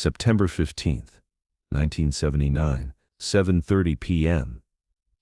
September 15th, 1979, 7:30 p.m.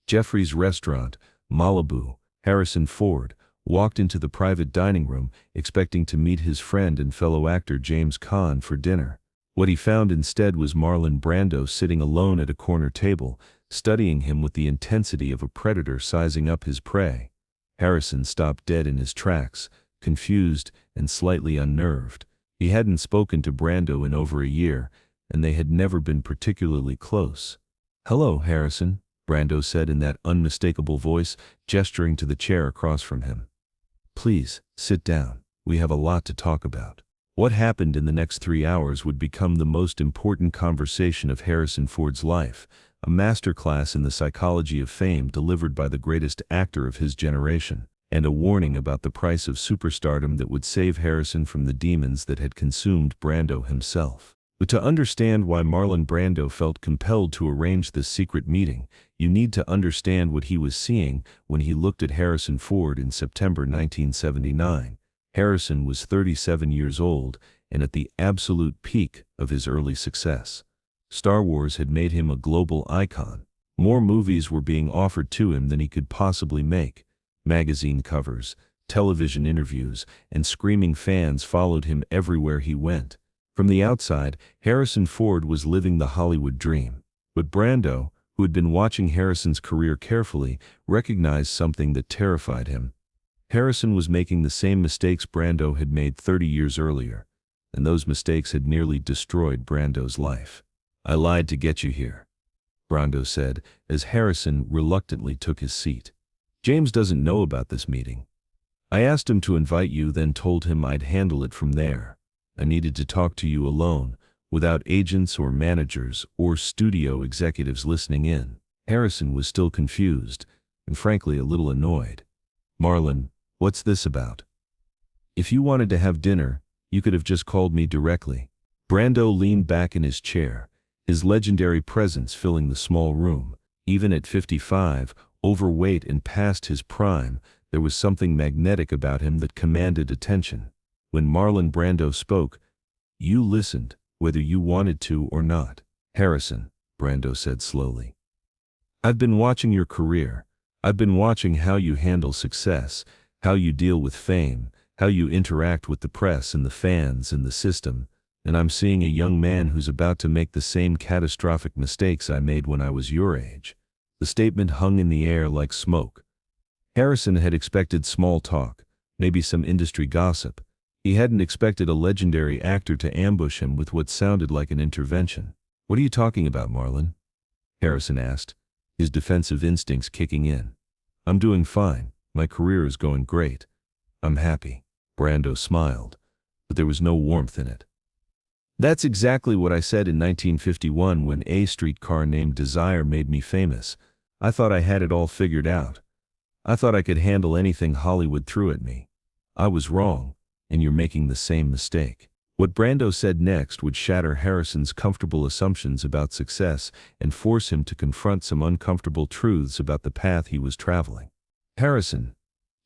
Jeffrey's restaurant, Malibu. Harrison Ford walked into the private dining room expecting to meet his friend and fellow actor James Caan for dinner. What he found instead was Marlon Brando sitting alone at a corner table, studying him with the intensity of a predator sizing up his prey. Harrison stopped dead in his tracks, confused and slightly unnerved. He hadn't spoken to Brando in over a year, and they had never been particularly close. "Hello, Harrison," Brando said in that unmistakable voice, gesturing to the chair across from him. "Please, sit down. We have a lot to talk about." What happened in the next 3 hours would become the most important conversation of Harrison Ford's life, a masterclass in the psychology of fame delivered by the greatest actor of his generation, and a warning about the price of superstardom that would save Harrison from the demons that had consumed Brando himself. But to understand why Marlon Brando felt compelled to arrange this secret meeting, you need to understand what he was seeing when he looked at Harrison Ford in September 1979. Harrison was 37 years old and at the absolute peak of his early success. Star Wars had made him a global icon. More movies were being offered to him than he could possibly make. Magazine covers, television interviews, and screaming fans followed him everywhere he went. From the outside, Harrison Ford was living the Hollywood dream. But Brando, who had been watching Harrison's career carefully, recognized something that terrified him. Harrison was making the same mistakes Brando had made 30 years earlier, and those mistakes had nearly destroyed Brando's life. "I lied to get you here," Brando said, as Harrison reluctantly took his seat. "James doesn't know about this meeting. I asked him to invite you, then told him I'd handle it from there. I needed to talk to you alone, without agents or managers or studio executives listening in." Harrison was still confused, and frankly a little annoyed. "Marlon, what's this about? If you wanted to have dinner, you could have just called me directly." Brando leaned back in his chair, his legendary presence filling the small room. Even at 55, overweight and past his prime, there was something magnetic about him that commanded attention. When Marlon Brando spoke, you listened, whether you wanted to or not. "Harrison," Brando said slowly, "I've been watching your career. I've been watching how you handle success, how you deal with fame, how you interact with the press and the fans and the system, and I'm seeing a young man who's about to make the same catastrophic mistakes I made when I was your age." The statement hung in the air like smoke. Harrison had expected small talk, maybe some industry gossip. He hadn't expected a legendary actor to ambush him with what sounded like an intervention. "What are you talking about, Marlon?" Harrison asked, his defensive instincts kicking in. "I'm doing fine. My career is going great. I'm happy." Brando smiled, but there was no warmth in it. "That's exactly what I said in 1951 when a streetcar named Desire made me famous. I thought I had it all figured out. I thought I could handle anything Hollywood threw at me. I was wrong, and you're making the same mistake." What Brando said next would shatter Harrison's comfortable assumptions about success and force him to confront some uncomfortable truths about the path he was traveling. "Harrison,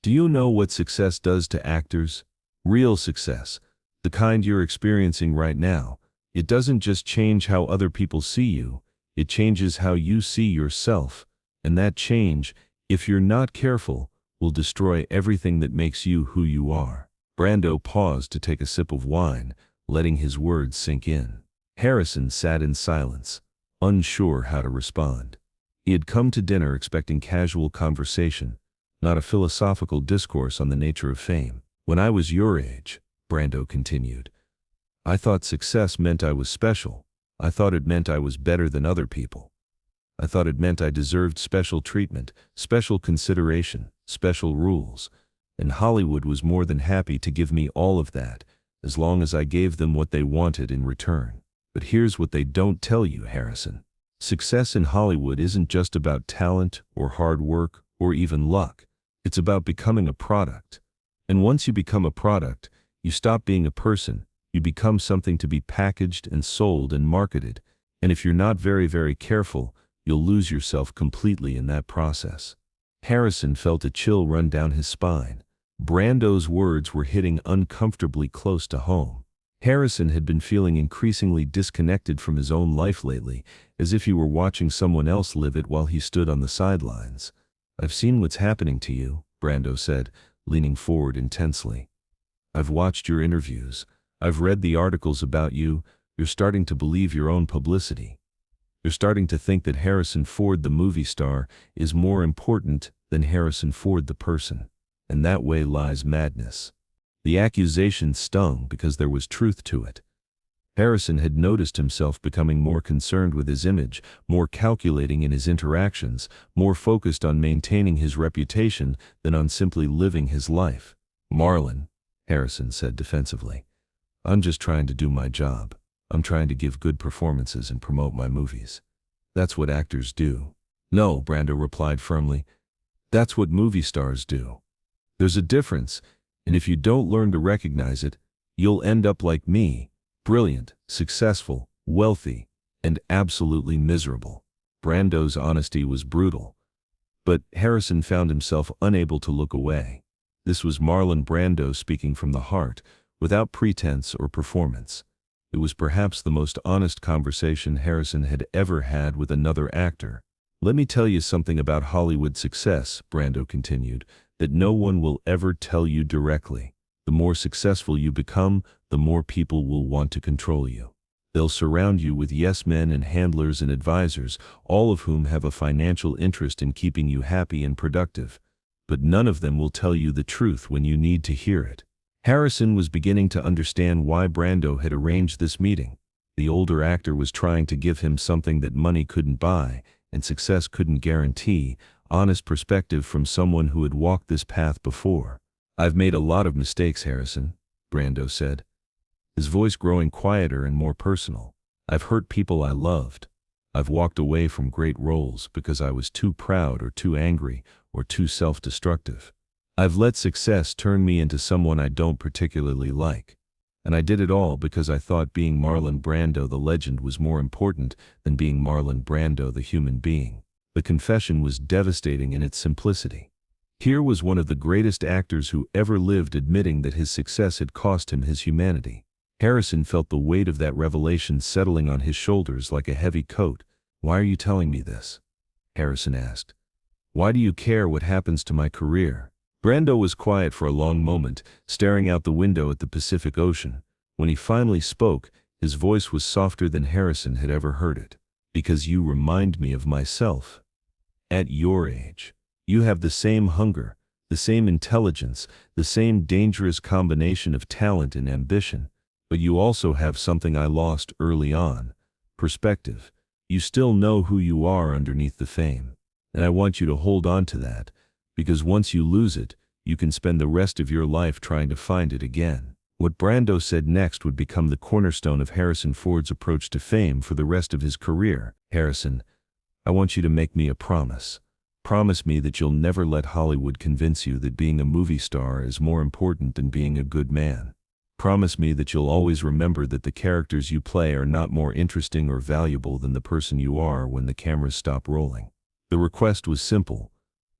do you know what success does to actors? Real success, the kind you're experiencing right now. It doesn't just change how other people see you, it changes how you see yourself, and that change, if you're not careful, will destroy everything that makes you who you are." Brando paused to take a sip of wine, letting his words sink in. Harrison sat in silence, unsure how to respond. He had come to dinner expecting casual conversation, not a philosophical discourse on the nature of fame. "When I was your age," Brando continued, "I thought success meant I was special. I thought it meant I was better than other people. I thought it meant I deserved special treatment, special consideration, special rules. And Hollywood was more than happy to give me all of that, as long as I gave them what they wanted in return. But here's what they don't tell you, Harrison. Success in Hollywood isn't just about talent or hard work or even luck. It's about becoming a product. And once you become a product, you stop being a person. You become something to be packaged and sold and marketed. And if you're not very, very careful, you'll lose yourself completely in that process." Harrison felt a chill run down his spine. Brando's words were hitting uncomfortably close to home. Harrison had been feeling increasingly disconnected from his own life lately, as if he were watching someone else live it while he stood on the sidelines. "I've seen what's happening to you," Brando said, leaning forward intensely. "I've watched your interviews. I've read the articles about you. You're starting to believe your own publicity. You're starting to think that Harrison Ford, the movie star, is more important than Harrison Ford, the person. And that way lies madness." The accusation stung because there was truth to it. Harrison had noticed himself becoming more concerned with his image, more calculating in his interactions, more focused on maintaining his reputation than on simply living his life. "Marlon," Harrison said defensively, "I'm just trying to do my job. I'm trying to give good performances and promote my movies. That's what actors do." "No," Brando replied firmly. "That's what movie stars do. There's a difference, and if you don't learn to recognize it, you'll end up like me, brilliant, successful, wealthy, and absolutely miserable." Brando's honesty was brutal. But Harrison found himself unable to look away. This was Marlon Brando speaking from the heart, without pretense or performance. It was perhaps the most honest conversation Harrison had ever had with another actor. "Let me tell you something about Hollywood success," Brando continued, "that no one will ever tell you directly. The more successful you become, the more people will want to control you. They'll surround you with yes men and handlers and advisors, all of whom have a financial interest in keeping you happy and productive. But none of them will tell you the truth when you need to hear it." Harrison was beginning to understand why Brando had arranged this meeting. The older actor was trying to give him something that money couldn't buy, and success couldn't guarantee: honest perspective from someone who had walked this path before. "I've made a lot of mistakes, Harrison," Brando said, his voice growing quieter and more personal. "I've hurt people I loved. I've walked away from great roles because I was too proud or too angry or too self-destructive. I've let success turn me into someone I don't particularly like. And I did it all because I thought being Marlon Brando the legend was more important than being Marlon Brando the human being." The confession was devastating in its simplicity. Here was one of the greatest actors who ever lived admitting that his success had cost him his humanity. Harrison felt the weight of that revelation settling on his shoulders like a heavy coat. "Why are you telling me this?" Harrison asked. "Why do you care what happens to my career?" Brando was quiet for a long moment, staring out the window at the Pacific Ocean. When he finally spoke, his voice was softer than Harrison had ever heard it. "Because you remind me of myself. At your age, you have the same hunger, the same intelligence, the same dangerous combination of talent and ambition. But you also have something I lost early on: perspective. You still know who you are underneath the fame. And I want you to hold on to that, because once you lose it, you can spend the rest of your life trying to find it again." What Brando said next would become the cornerstone of Harrison Ford's approach to fame for the rest of his career. "Harrison, I want you to make me a promise. Promise me that you'll never let Hollywood convince you that being a movie star is more important than being a good man. Promise me that you'll always remember that the characters you play are not more interesting or valuable than the person you are when the cameras stop rolling." The request was simple,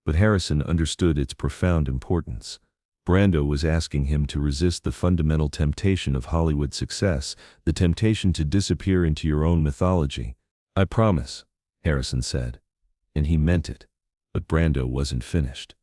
but Harrison understood its profound importance. Brando was asking him to resist the fundamental temptation of Hollywood success, the temptation to disappear into your own mythology. "I promise," Harrison said, and he meant it. But Brando wasn't finished.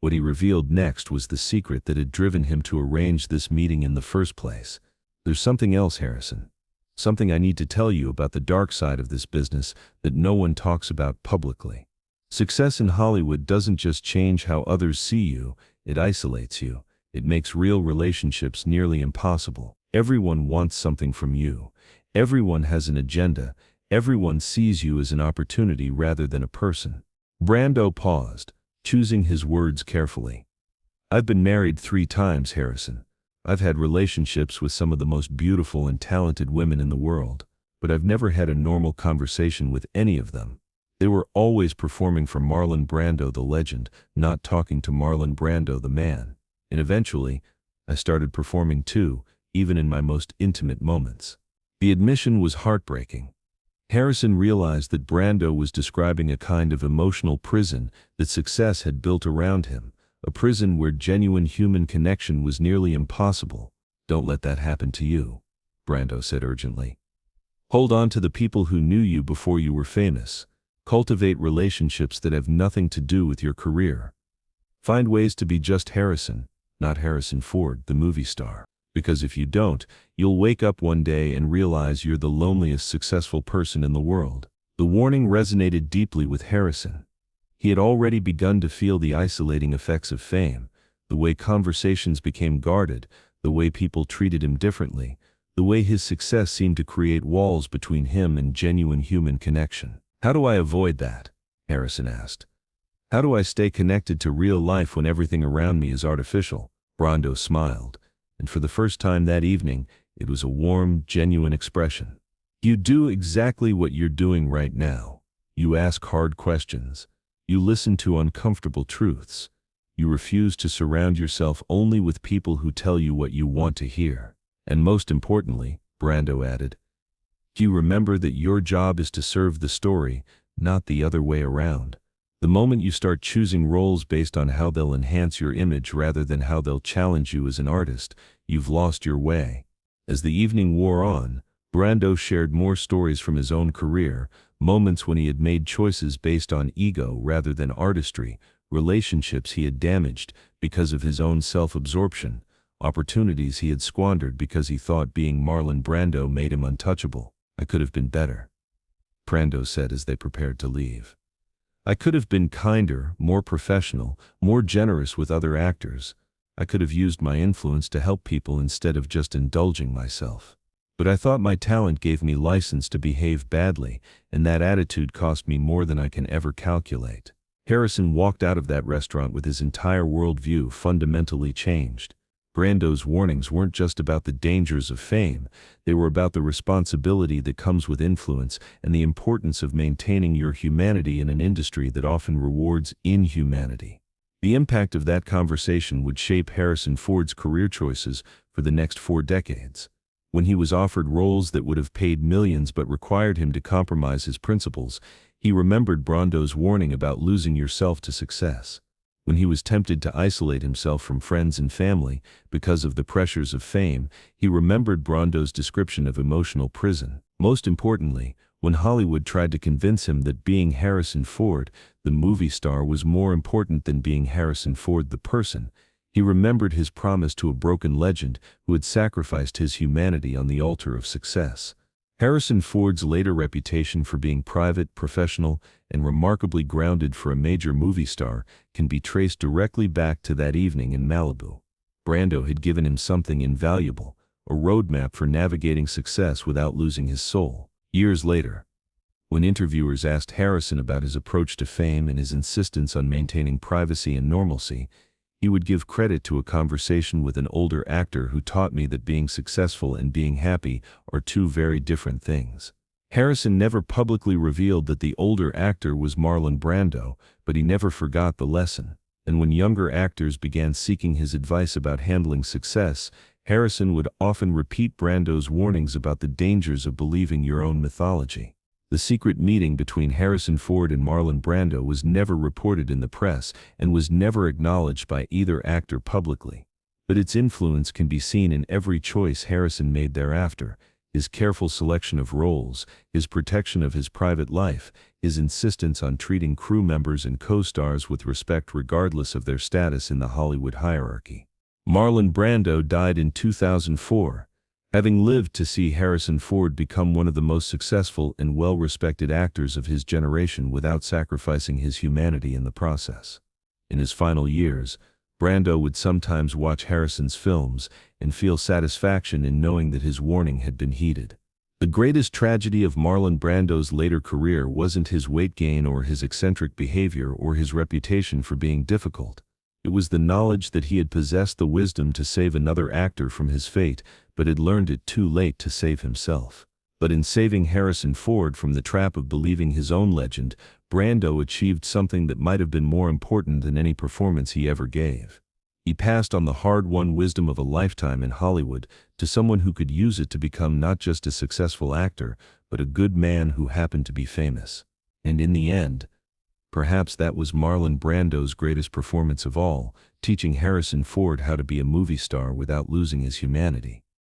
What he revealed next was the secret that had driven him to arrange this meeting in the first place. "There's something else, Harrison. Something I need to tell you about the dark side of this business that no one talks about publicly. Success in Hollywood doesn't just change how others see you, it isolates you. It makes real relationships nearly impossible. Everyone wants something from you. Everyone has an agenda. Everyone sees you as an opportunity rather than a person." Brando paused, choosing his words carefully. "I've been married 3 times, Harrison. I've had relationships with some of the most beautiful and talented women in the world, but I've never had a normal conversation with any of them. They were always performing for Marlon Brando the legend, not talking to Marlon Brando the man. And eventually, I started performing too, even in my most intimate moments." The admission was heartbreaking. Harrison realized that Brando was describing a kind of emotional prison that success had built around him, a prison where genuine human connection was nearly impossible. "Don't let that happen to you." Brando said urgently. Hold on to the people who knew you before you were famous. Cultivate relationships that have nothing to do with your career. Find ways to be just Harrison, not Harrison Ford, the movie star. Because if you don't, you'll wake up one day and realize you're the loneliest successful person in the world. The warning resonated deeply with Harrison. He had already begun to feel the isolating effects of fame, the way conversations became guarded, the way people treated him differently, the way his success seemed to create walls between him and genuine human connection. How do I avoid that? Harrison asked. How do I stay connected to real life when everything around me is artificial? Brando smiled, and for the first time that evening, it was a warm, genuine expression. You do exactly what you're doing right now. You ask hard questions. You listen to uncomfortable truths. You refuse to surround yourself only with people who tell you what you want to hear. And most importantly, Brando added, you remember that your job is to serve the story, not the other way around. The moment you start choosing roles based on how they'll enhance your image rather than how they'll challenge you as an artist, you've lost your way. As the evening wore on, Brando shared more stories from his own career, moments when he had made choices based on ego rather than artistry, relationships he had damaged because of his own self-absorption, opportunities he had squandered because he thought being Marlon Brando made him untouchable. I could have been better, Brando said as they prepared to leave. I could have been kinder, more professional, more generous with other actors. I could have used my influence to help people instead of just indulging myself. But I thought my talent gave me license to behave badly, and that attitude cost me more than I can ever calculate. Harrison walked out of that restaurant with his entire worldview fundamentally changed. Brando's warnings weren't just about the dangers of fame, they were about the responsibility that comes with influence and the importance of maintaining your humanity in an industry that often rewards inhumanity. The impact of that conversation would shape Harrison Ford's career choices for the next 4 decades. When he was offered roles that would have paid millions but required him to compromise his principles, he remembered Brando's warning about losing yourself to success. When he was tempted to isolate himself from friends and family because of the pressures of fame, he remembered Brando's description of emotional prison. Most importantly, when Hollywood tried to convince him that being Harrison Ford, the movie star, was more important than being Harrison Ford the person, he remembered his promise to a broken legend who had sacrificed his humanity on the altar of success. Harrison Ford's later reputation for being private, professional, and remarkably grounded for a major movie star can be traced directly back to that evening in Malibu. Brando had given him something invaluable, a roadmap for navigating success without losing his soul. Years later, when interviewers asked Harrison about his approach to fame and his insistence on maintaining privacy and normalcy, he would give credit to a conversation with an older actor who taught me that being successful and being happy are 2 very different things. Harrison never publicly revealed that the older actor was Marlon Brando, but he never forgot the lesson. And when younger actors began seeking his advice about handling success, Harrison would often repeat Brando's warnings about the dangers of believing your own mythology. The secret meeting between Harrison Ford and Marlon Brando was never reported in the press and was never acknowledged by either actor publicly. But its influence can be seen in every choice Harrison made thereafter: his careful selection of roles, his protection of his private life, his insistence on treating crew members and co-stars with respect regardless of their status in the Hollywood hierarchy. Marlon Brando died in 2004. Having lived to see Harrison Ford become one of the most successful and well-respected actors of his generation without sacrificing his humanity in the process. In his final years, Brando would sometimes watch Harrison's films and feel satisfaction in knowing that his warning had been heeded. The greatest tragedy of Marlon Brando's later career wasn't his weight gain or his eccentric behavior or his reputation for being difficult. It was the knowledge that he had possessed the wisdom to save another actor from his fate, but had learned it too late to save himself. But in saving Harrison Ford from the trap of believing his own legend, Brando achieved something that might have been more important than any performance he ever gave. He passed on the hard-won wisdom of a lifetime in Hollywood to someone who could use it to become not just a successful actor, but a good man who happened to be famous. And in the end, perhaps that was Marlon Brando's greatest performance of all, teaching Harrison Ford how to be a movie star without losing his humanity.